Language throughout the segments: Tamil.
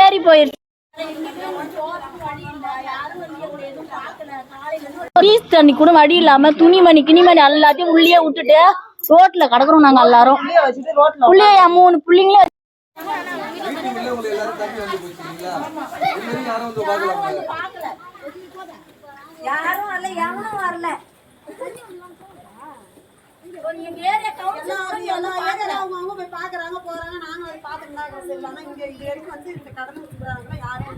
ஏறி போயிருச்சு. தண்ணி கூட வழி இல்லாம துணிமணி கிணிமணி எல்லாத்தையும் உள்ளே விட்டுட்டு ரோட்ல கிடக்குறோம் நாங்க எல்லாரும். புள்ளைய 3 புள்ளைங்களே யாரும் வரல, எவனும் வரல. அவங்க போய் பாக்குறாங்க போறாங்க. நாங்க அதை பாத்துட்டு இல்லாம இங்க இது வரைக்கும் வந்து இந்த கடனை கொடுக்குறாங்க. யாரையும்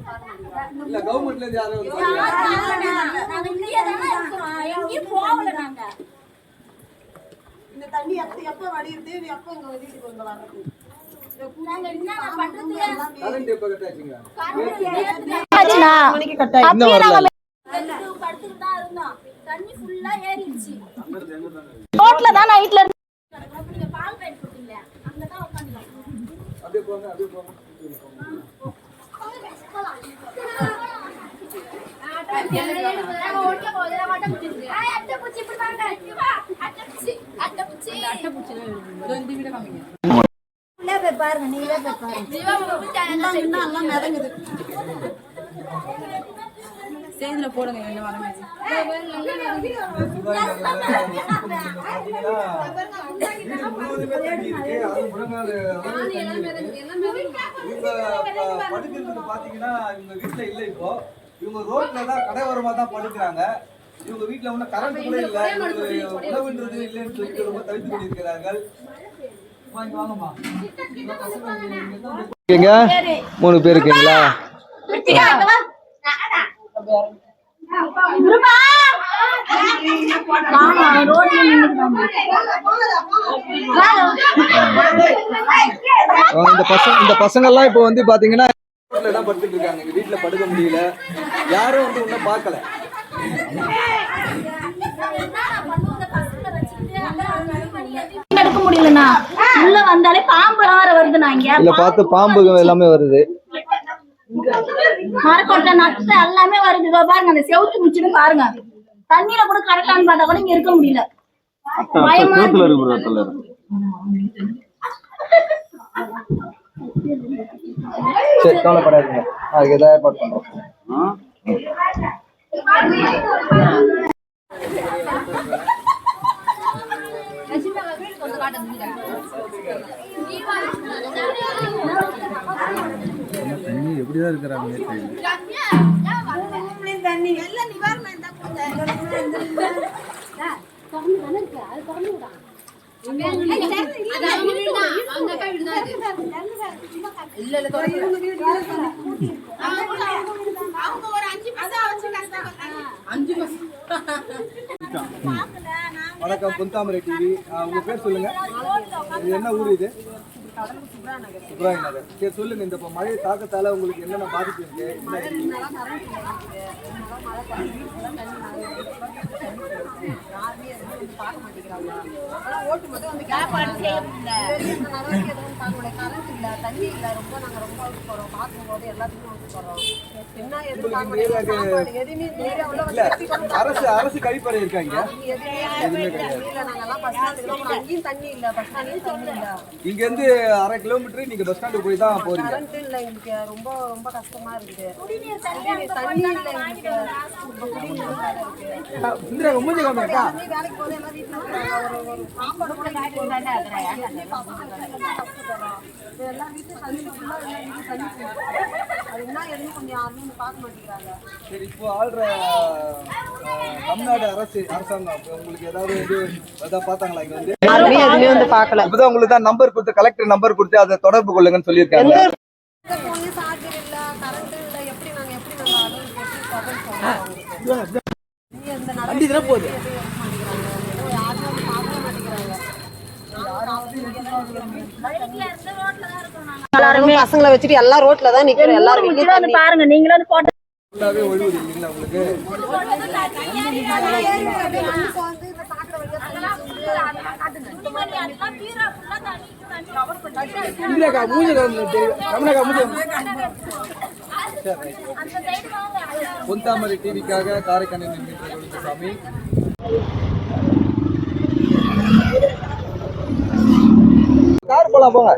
இந்த தண்ணி எப்ப வடியுது, எப்ப உங்க வீட்டுக்கு வந்து வர்றது? ரோட்ல தான் நைட்ல பாருங்க. நீங்களே பாருங்க. மிதங்குது. சேதுல போடுங்க. என்ன வரமே பாத்தீங்கன்னா இவங்க வீட்டுல இல்ல. இப்போ இவங்க ரோட்ல தான் கடையோரமா தான் படுக்கிறாங்க. இவங்க வீட்டுல ஒன்னும் கரண்ட் கூட இல்ல. உணவுன்றது இல்லைன்னு சொல்லிட்டு ரொம்ப தவித்து கொண்டிருக்கிறார்கள். 3 பேர் இருக்கீங்களா? இந்த பசங்க எல்லாம் இப்ப வந்து பாத்தீங்கன்னா படுத்துட்டு இருக்காங்க. எங்க வீட்டுல படுக்க முடியல. யாரும் வந்து இன்னும் பாக்கல. எடுக்க முடியலண்ணா. உள்ள வந்தாலே பாம்பு வேற வருது. நாங்க இல்ல பார்த்து பாம்பு எல்லாமே வருது. மரக்கொட்டை நட்டு எல்லாமே வருது. பாருங்க அந்த செவுத்து முடிச்சுன்னு பாருங்க. தண்ணியில கூட கடக்கலான்னு பார்த்தா கூட இங்க இருக்க முடியல. சரி கவலைப்படாதீங்க. அதுக்கு ஏதாவது ஏற்பாடு பண்றோம். தண்ணி எப்படிதான் இருக்கிறாங்க. வணக்கம், பொன்தாமரை டிவி. உங்க பேர் சொல்லுங்க. இது என்ன ஊர்? இது சுப்ராய நகர். சரி சொல்லுங்க, இந்த மழை தாக்கத்தால உங்களுக்கு என்னென்ன பாதிப்பு இருக்கு? அரசு கழிப்பறை இருக்காங்க. இங்க இருந்து 1/2 கிலோமீட்டர் நீங்க பஸ் ஸ்டாண்டுக்கு போய் தான் போறீங்க. கரண்ட் இல்ல. எனக்கு ரொம்ப ரொம்ப கஷ்டமா இருக்குது. சரி, இப்போ ஆள்ற தமிழ்நாடு அரசாங்கம் உங்களுக்கு ஏதாவது பார்த்தாங்களா? இங்க வந்து இப்பதான் உங்களுக்கு தான் நம்பர் கொடுத்து, கலெக்டர் நம்பர் கொடுத்து அதை தொடர்பு கொள்ளுங்கன்னு சொல்லியிருக்காங்க. பசங்களை வச்சுட்டு எல்லாம் ரோட்ல தான் நிக்கிறோம். எல்லாரும் பாருங்க. நீங்களும் போட்டோ ஒழுகுது இல்லைங்களா உங்களுக்கு? இல்லக்கா மூஞ்சி கமலக்கா மூஞ்சி. பொன்தாமரை டிவிக்காக காரைக்கண்ணன் என்கின்ற கோவிந்தசாமி. கார் போலாம் போங்க.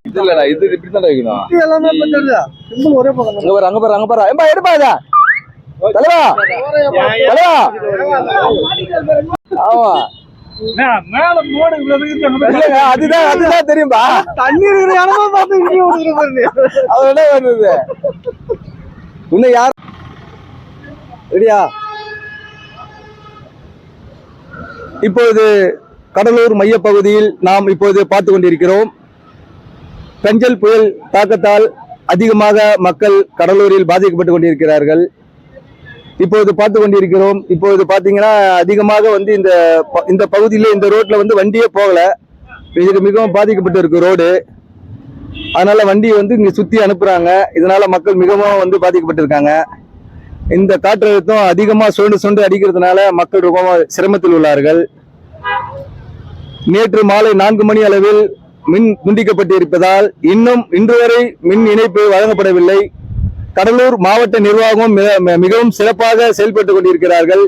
இது இல்லடா, இது இப்படித்தான் வைக்கணும். ஒரே பக்கம் அங்க பாரு, அங்க பாரு, அங்க பாரு. ஏம்பா எடுப்பா இத. தலைவா, தலைவா. ஆமா. மேல மோடு இல்லங்க, அதுதான் தெரியும்பா. தண்ணி இருக்கிற இடமா பார்த்து இங்கே விடுற பாருங்க. அவர் என்ன பண்ணுது? இன்னும் யார் ரெடியா? இப்பொழுது கடலூர் மையப்பகுதியில் நாம் இப்போது பார்த்து கொண்டிருக்கிறோம். பெஞ்சல் புயல் தாக்கத்தால் அதிகமாக மக்கள் கடலூரில் பாதிக்கப்பட்டு கொண்டிருக்கிறார்கள். இப்போது பார்த்து கொண்டிருக்கிறோம். இப்போது பாத்தீங்கன்னா அதிகமாக வந்து இந்த பகுதியில இந்த ரோட்ல வந்து வண்டியே போகல. இதுக்கு மிகவும் பாதிக்கப்பட்டு இருக்கு ரோடு. அதனால வண்டியை வந்து இங்க சுத்தி அனுப்புறாங்க. இதனால மக்கள் மிகவும் வந்து பாதிக்கப்பட்டிருக்காங்க. இந்த காற்றழுத்தம் அதிகமா சுண்டு அடிக்கிறதுனால மக்கள் ரொம்ப சிரமத்தில் உள்ளார்கள். நேற்று மாலை 4 மணி அளவில் மின் துண்டிக்கப்பட்டிருப்பதால் இன்னும் இன்று வரை மின் இணைப்பு வழங்கப்படவில்லை. கடலூர் மாவட்ட நிர்வாகம் மிகவும் சிறப்பாக செயல்பட்டுக் கொண்டிருக்கிறார்கள்.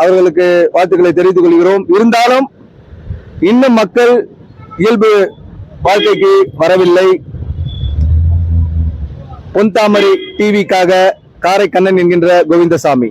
அவர்களுக்கு வாழ்த்துக்களை தெரிவித்துக் கொள்கிறோம். இருந்தாலும் இன்னும் மக்கள் இயல்பு வாழ்க்கைக்கு வரவில்லை. பொன்தாமரை டிவிக்காக காரைக்கண்ணன் என்கின்ற கோவிந்தசாமி.